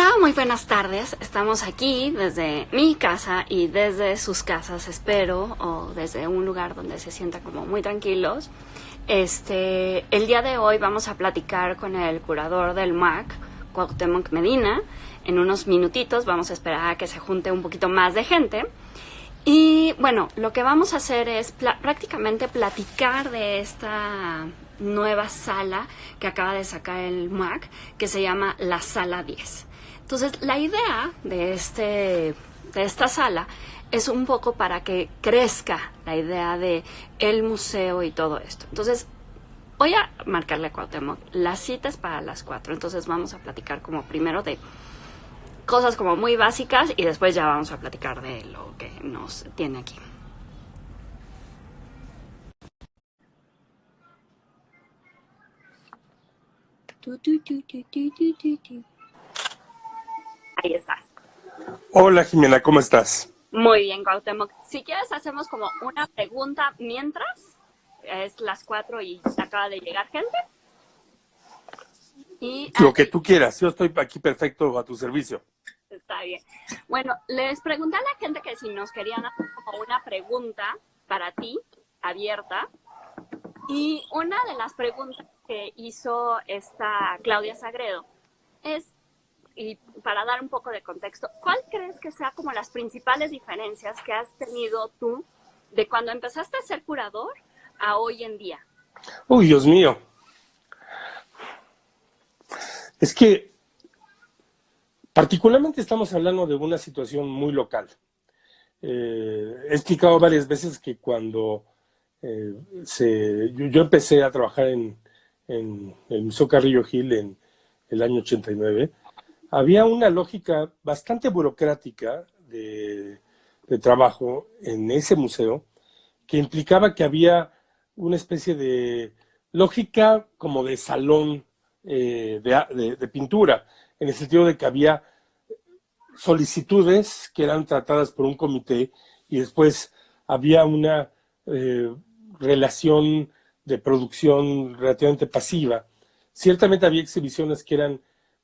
Hola, muy buenas tardes. Estamos aquí desde mi casa y desde sus casas, espero, o desde un lugar donde se sientan como muy tranquilos. El día de hoy vamos a platicar con el curador del MAC, Cuauhtémoc Medina. En unos minutitos vamos a esperar a que se junte un poquito más de gente. Y bueno, lo que vamos a hacer es prácticamente platicar de esta nueva sala que acaba de sacar el MAC, que se llama la Sala 10. Entonces, la idea de esta sala es un poco para que crezca la idea de el museo y todo esto. Entonces, voy a marcarle a Cuauhtémoc. La cita es para las 4, entonces vamos a platicar como primero de cosas como muy básicas y después ya vamos a platicar de lo que nos tiene aquí. Ahí estás. Hola Jimena, ¿cómo estás? Muy bien, Cuauhtémoc. Si quieres hacemos como una pregunta mientras. Es las 4 y acaba de llegar gente. Y Lo que tú quieras, yo estoy aquí perfecto a tu servicio. está bien. Bueno, les pregunté a la gente que si nos querían hacer como una pregunta para ti, abierta. Y una de las preguntas que hizo esta Claudia Sagredo es, y para dar un poco de contexto, ¿cuál crees que sea como las principales diferencias que has tenido tú de cuando empezaste a ser curador a hoy en día? Uy, Dios mío. Es que particularmente estamos hablando de una situación muy local. He explicado varias veces que cuando yo empecé a trabajar en el Museo Carrillo Gil en el año 89, había una lógica bastante burocrática de trabajo en ese museo que implicaba que había una especie de lógica como de salón de pintura, en el sentido de que había solicitudes que eran tratadas por un comité y después había una eh, relación de producción relativamente pasiva. Ciertamente había exhibiciones que eran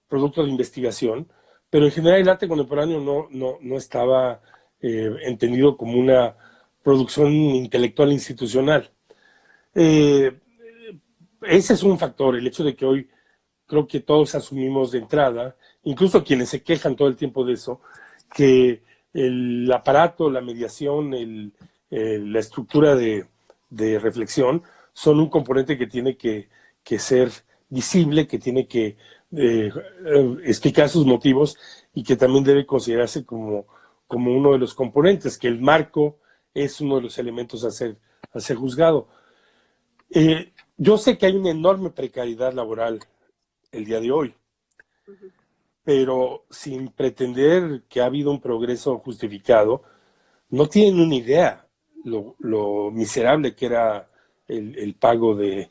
producto de investigación, pero en general el arte contemporáneo no estaba entendido como una producción intelectual institucional. Eh, Ese es un factor, el hecho de que hoy creo que todos asumimos de entrada, incluso quienes se quejan todo el tiempo de eso, que el aparato, la mediación, la estructura de reflexión son un componente que tiene que ser visible, que tiene que explicar sus motivos y que también debe considerarse como uno de los componentes, que el marco es uno de los elementos a ser juzgado. Yo sé que hay una enorme precariedad laboral el día de hoy, pero sin pretender que ha habido un progreso justificado, no tienen una idea lo miserable que era el pago de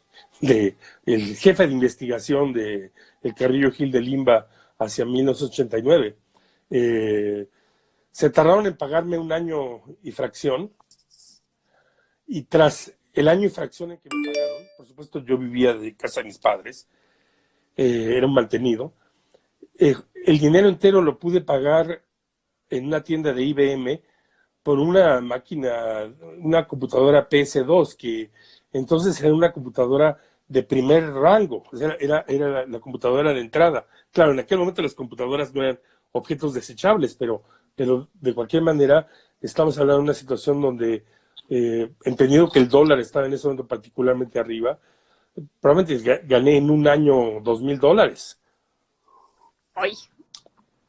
el jefe de investigación de el Carrillo Gil de Limba hacia 1989. Se tardaron en pagarme un año y fracción, y tras el año y fracción en que me pagaron, por supuesto yo vivía de casa de mis padres, era un mantenido, el dinero entero lo pude pagar en una tienda de IBM por una máquina, una computadora PS2, que entonces era una computadora de primer rango, o sea, era la computadora de entrada. Claro, en aquel momento las computadoras no eran objetos desechables, pero de cualquier manera estamos hablando de una situación donde, entendido que el dólar estaba en ese momento particularmente arriba, probablemente gané en un año $2,000. Hoy.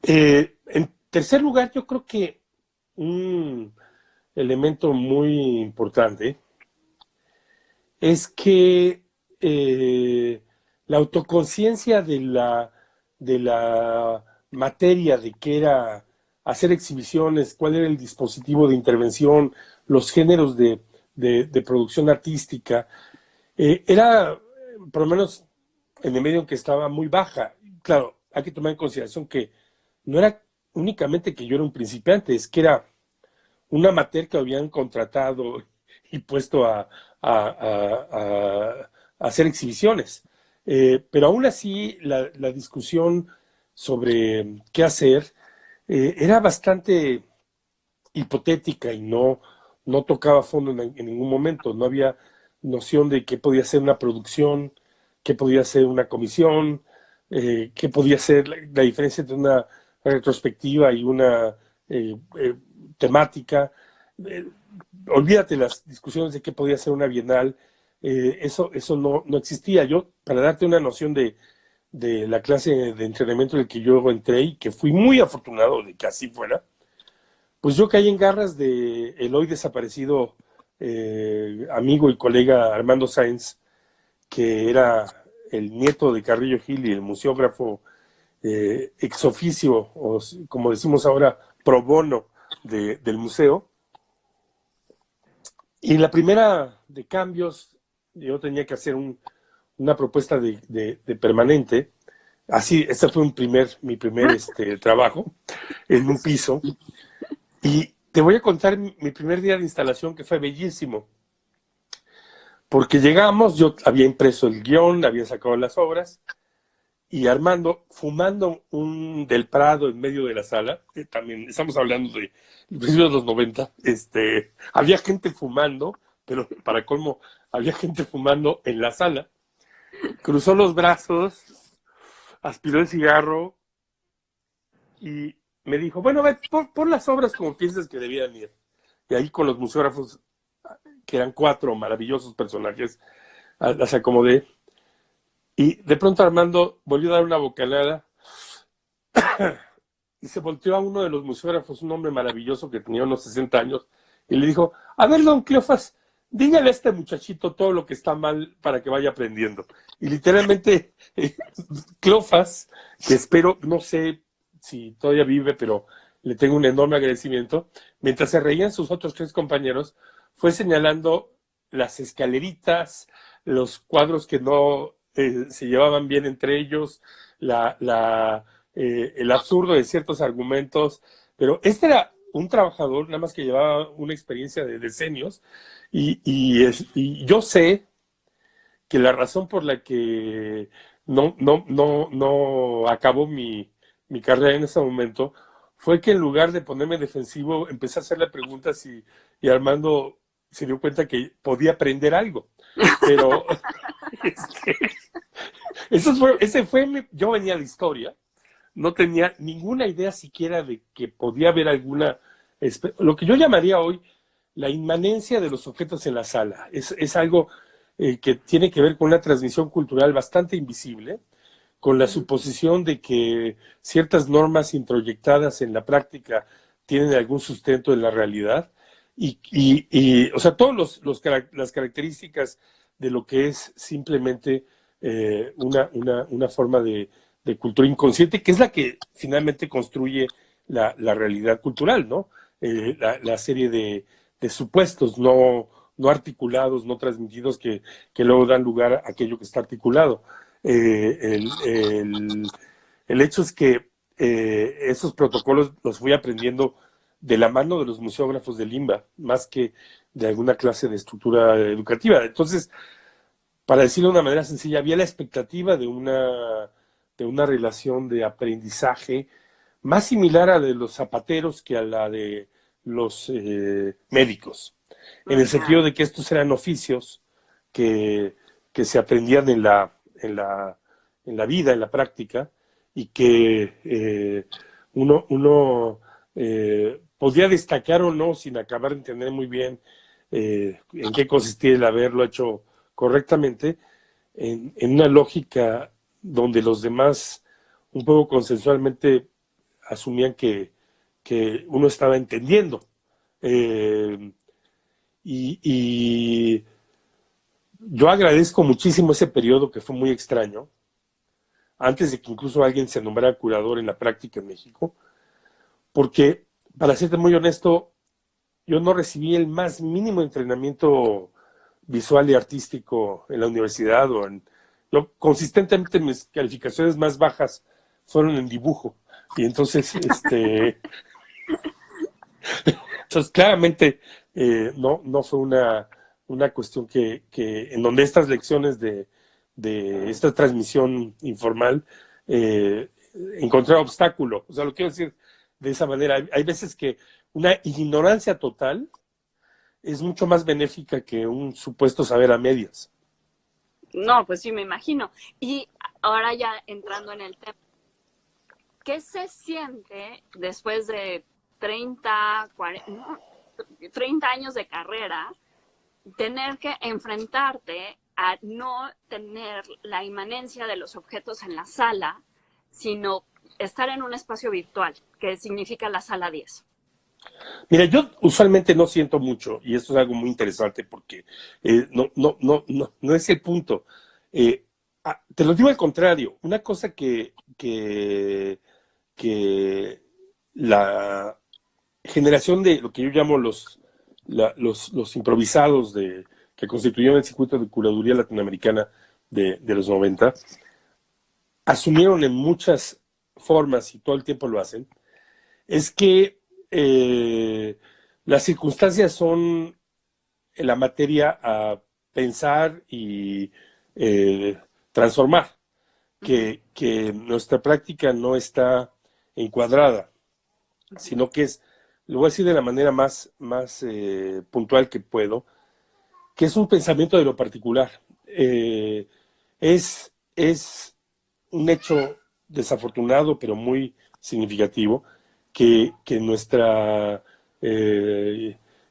En tercer lugar, yo creo que un elemento muy importante es que la autoconciencia de la materia, de qué era hacer exhibiciones, cuál era el dispositivo de intervención, los géneros de producción artística, era, por lo menos en el medio en que estaba, muy baja. Claro, hay que tomar en consideración que no era únicamente que yo era un principiante, es que era un amateur que habían contratado y puesto a hacer exhibiciones. Pero aún así, la discusión sobre qué hacer, era bastante hipotética y no tocaba a fondo en ningún momento. No había noción de qué podía ser una producción, qué podía ser una comisión, qué podía ser la diferencia entre una retrospectiva y una temática. Eh, Olvídate las discusiones de qué podía ser una bienal. Eso no existía. Yo, para darte una noción de la clase de entrenamiento en el que yo entré y que fui muy afortunado de que así fuera, pues yo caí en garras de el hoy desaparecido amigo y colega Armando Sáenz, que era el nieto de Carrillo Gil y el museógrafo ex oficio, o como decimos ahora, pro bono del museo. Y la primera de cambios, yo tenía que hacer una propuesta de permanente. Así, ese fue mi primer trabajo en un piso. Y te voy a contar mi primer día de instalación, que fue bellísimo. Porque llegamos, yo había impreso el guión, había sacado las obras, y Armando, fumando un del Prado en medio de la sala, que también estamos hablando de principios de los 90, había gente fumando, pero para colmo, había gente fumando en la sala, cruzó los brazos, aspiró el cigarro y me dijo, bueno, ve, pon las obras como piensas que debían ir. Y ahí con los museógrafos, que eran 4 maravillosos personajes, las acomodé. Y de pronto Armando volvió a dar una bocanada y se volteó a uno de los museógrafos, un hombre maravilloso que tenía unos 60 años, y le dijo, a ver, don Cleofas, dígale a este muchachito todo lo que está mal para que vaya aprendiendo. Y literalmente, Cleofas, que espero, no sé si todavía vive, pero le tengo un enorme agradecimiento, mientras se reían sus otros 3 compañeros, fue señalando las escaleritas, los cuadros que no se llevaban bien entre ellos, el absurdo de ciertos argumentos, pero este era un trabajador, nada más que llevaba una experiencia de decenios, y yo sé que la razón por la que no acabó mi carrera en ese momento fue que en lugar de ponerme defensivo, empecé a hacerle preguntas y Armando se dio cuenta que podía aprender algo. Pero yo venía de historia, no tenía ninguna idea siquiera de que podía haber lo que yo llamaría hoy la inmanencia de los objetos en la sala. Es algo que tiene que ver con una transmisión cultural bastante invisible, con la suposición de que ciertas normas introyectadas en la práctica tienen algún sustento en la realidad, o sea, todas las características de lo que es simplemente una forma de cultura inconsciente, que es la que finalmente construye la realidad cultural, ¿no? La serie de supuestos no articulados, no transmitidos, que luego dan lugar a aquello que está articulado. El hecho es que esos protocolos los fui aprendiendo de la mano de los museógrafos de Limba, más que de alguna clase de estructura educativa. Entonces, para decirlo de una manera sencilla, había la expectativa de una relación de aprendizaje más similar a la de los zapateros que a la de los médicos, en el sentido de que estos eran oficios que se aprendían en la vida, en la práctica, y que uno podía destacar o no sin acabar de entender muy bien en qué consistía el haberlo hecho correctamente, en una lógica donde los demás un poco consensualmente asumían que uno estaba entendiendo. Y yo agradezco muchísimo ese periodo que fue muy extraño, antes de que incluso alguien se nombrara curador en la práctica en México, porque, para serte muy honesto, yo no recibí el más mínimo entrenamiento visual y artístico en la universidad. Yo consistentemente mis calificaciones más bajas fueron en dibujo, y entonces entonces claramente no fue una cuestión que en donde estas lecciones de esta transmisión informal encontrar obstáculo. O sea, lo quiero decir de esa manera. Hay veces que una ignorancia total es mucho más benéfica que un supuesto saber a medias. No, pues sí, me imagino. Y ahora ya entrando en el tema, ¿qué se siente después de 30, 40, no, 30 años de carrera, tener que enfrentarte a no tener la inmanencia de los objetos en la sala, sino estar en un espacio virtual, que significa la sala 10? Mira, yo usualmente no siento mucho, y esto es algo muy interesante porque no es el punto. Eh, Te lo digo al contrario, una cosa que la generación de lo que yo llamo los improvisados que constituyeron el circuito de curaduría latinoamericana de los 90, asumieron en muchas formas, y todo el tiempo lo hacen, es que las circunstancias son la materia a pensar y transformar, que nuestra práctica no está encuadrada, sino que es, lo voy a decir de la manera más puntual que puedo, que es un pensamiento de lo particular. Es un hecho desafortunado, pero muy significativo, que nuestra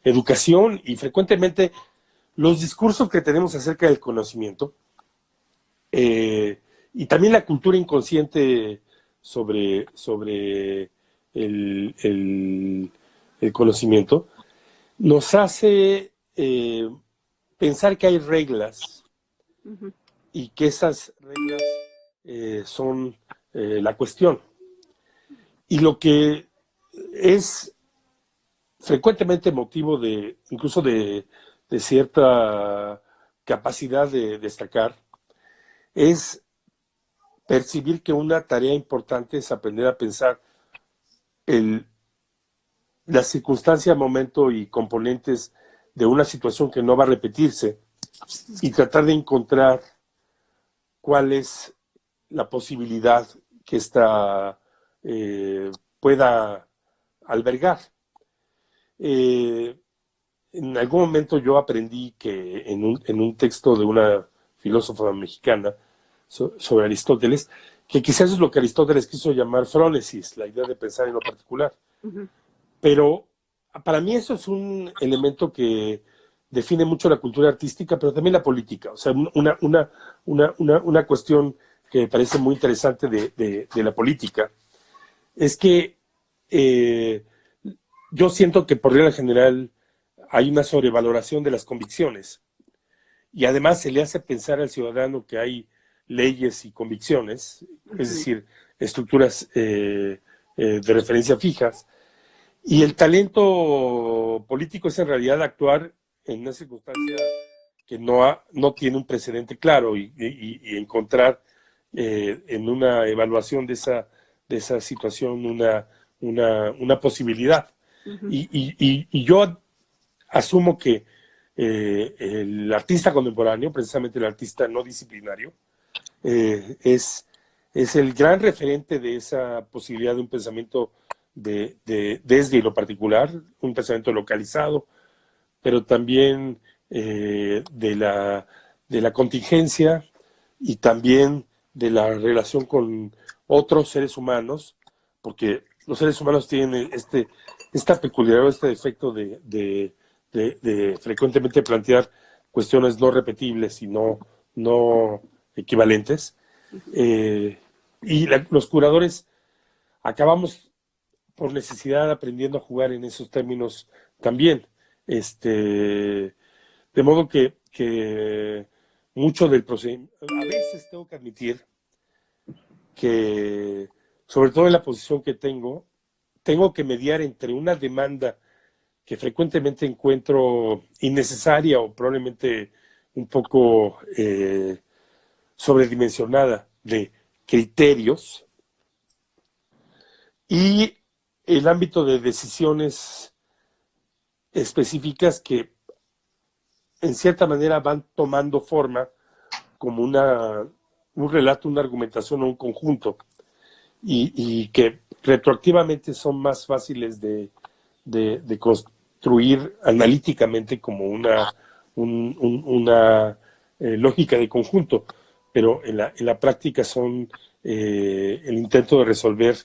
educación y frecuentemente los discursos que tenemos acerca del conocimiento y también la cultura inconsciente sobre el conocimiento nos hace pensar que hay reglas y que esas reglas son la cuestión. Y lo que es frecuentemente motivo de incluso de cierta capacidad de destacar es percibir que una tarea importante es aprender a pensar la circunstancia, momento y componentes de una situación que no va a repetirse y tratar de encontrar cuál es la posibilidad que ésta pueda albergar. En algún momento yo aprendí que en un texto de una filósofa mexicana sobre Aristóteles, que quizás es lo que Aristóteles quiso llamar frónesis, la idea de pensar en lo particular. Pero para mí eso es un elemento que define mucho la cultura artística, pero también la política. O sea, una cuestión que me parece muy interesante de la política es que yo siento que por regla general hay una sobrevaloración de las convicciones y además se le hace pensar al ciudadano que hay leyes y convicciones, es decir, estructuras de referencia fijas, y el talento político es en realidad actuar en una circunstancia que no tiene un precedente claro y encontrar en una evaluación de esa situación una posibilidad. Y yo asumo que el artista contemporáneo, precisamente el artista no disciplinario, es el gran referente de esa posibilidad de un pensamiento desde lo particular, un pensamiento localizado, pero también de la contingencia y también de la relación con otros seres humanos, porque los seres humanos tienen esta peculiaridad, este defecto de frecuentemente plantear cuestiones no repetibles y no equivalentes. Y los curadores acabamos por necesidad aprendiendo a jugar en esos términos también. De modo que mucho del procedimiento, a veces tengo que admitir que, sobre todo en la posición que tengo que mediar entre una demanda que frecuentemente encuentro innecesaria o probablemente un poco sobredimensionada de criterios y el ámbito de decisiones específicas que en cierta manera van tomando forma como un relato, una argumentación o un conjunto. y que retroactivamente son más fáciles de construir analíticamente como una lógica de conjunto, pero en la práctica son el intento de resolver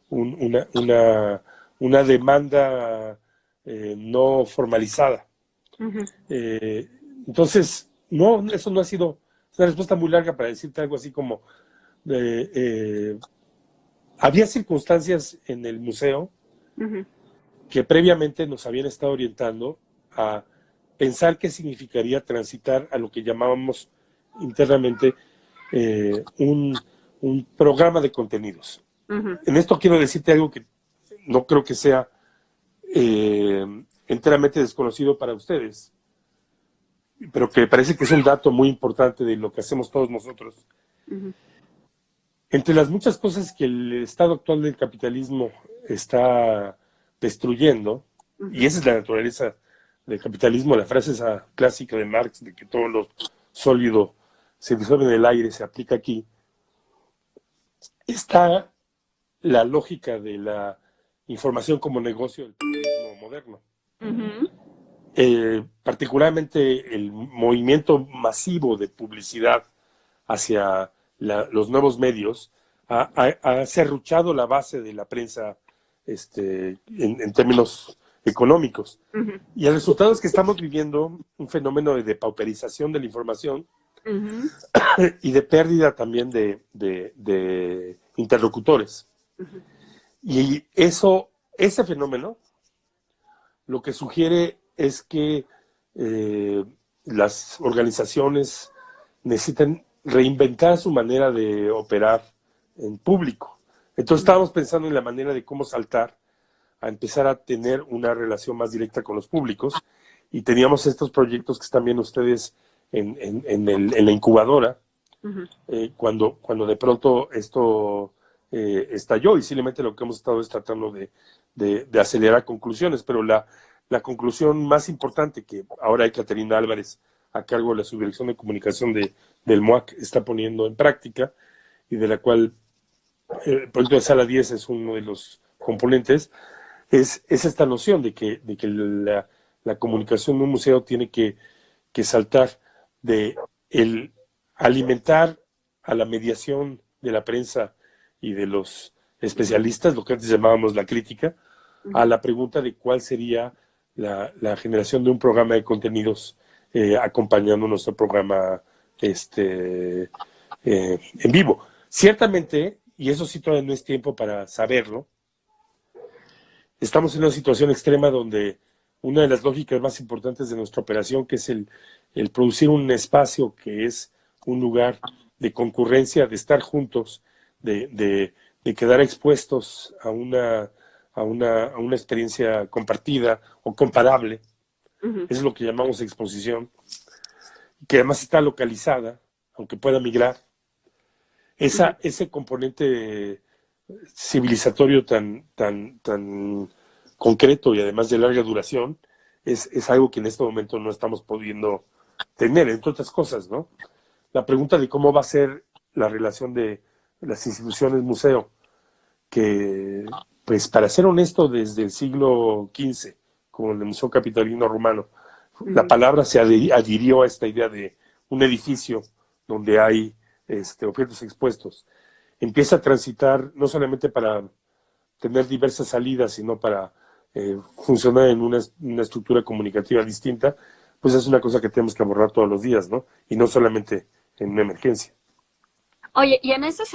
una demanda no formalizada. Ujú. Entonces, no, eso no ha sido, es una respuesta muy larga para decirte algo así como, había circunstancias en el museo Ujú. que previamente nos habían estado orientando a pensar qué significaría transitar a lo que llamábamos internamente un programa de contenidos. Ujú. En esto quiero decirte algo que no creo que sea enteramente desconocido para ustedes, pero que me parece que es un dato muy importante de lo que hacemos todos nosotros. Ujú. Entre las muchas cosas que el estado actual del capitalismo está destruyendo, y esa es la naturaleza del capitalismo, la frase esa clásica de Marx de que todo lo sólido se disuelve en el aire, se aplica aquí, está la lógica de la información como negocio del periodismo moderno. Ujú. Particularmente el movimiento masivo de publicidad hacia los nuevos medios ha serruchado la base de la prensa en términos económicos. Ujú. Y el resultado es que estamos viviendo un fenómeno de depauperización de la información Ujú. y de pérdida también de interlocutores. Y ese fenómeno lo que sugiere es que las organizaciones necesitan reinventar su manera de operar en público. Entonces estábamos pensando en la manera de cómo saltar a empezar a tener una relación más directa con los públicos, y teníamos estos proyectos que están viendo ustedes en la incubadora, Ujú. cuando de pronto esto estalló, y simplemente lo que hemos estado es tratando de acelerar conclusiones, pero la conclusión más importante que ahora hay Caterina Álvarez a cargo de la subdirección de comunicación del MUAC está poniendo en práctica, y de la cual el proyecto de Sala 10 es uno de los componentes, es esta noción de que la comunicación de un museo tiene que saltar de el alimentar a la mediación de la prensa y de los especialistas, lo que antes llamábamos la crítica, a la pregunta de cuál sería la generación de un programa de contenidos acompañando nuestro programa en vivo. Ciertamente, y eso sí todavía no es tiempo para saberlo, estamos en una situación extrema donde una de las lógicas más importantes de nuestra operación, que es el producir un espacio que es un lugar de concurrencia, de estar juntos, de quedar expuestos a una experiencia compartida o comparable. Ujú. Eso es lo que llamamos exposición, que además está localizada, aunque pueda migrar. Ese componente civilizatorio tan concreto y además de larga duración es algo que en este momento no estamos pudiendo tener, entre otras cosas, ¿no? La pregunta de cómo va a ser la relación de las instituciones museo, que, pues, para ser honesto, desde el siglo XV, como el Museo Capitalino Romano, la palabra se adhirió a esta idea de un edificio donde hay objetos expuestos. Empieza a transitar no solamente para tener diversas salidas, sino para funcionar en una estructura comunicativa distinta, pues es una cosa que tenemos que abordar todos los días, ¿no? Y no solamente en una emergencia. Oye, y en ese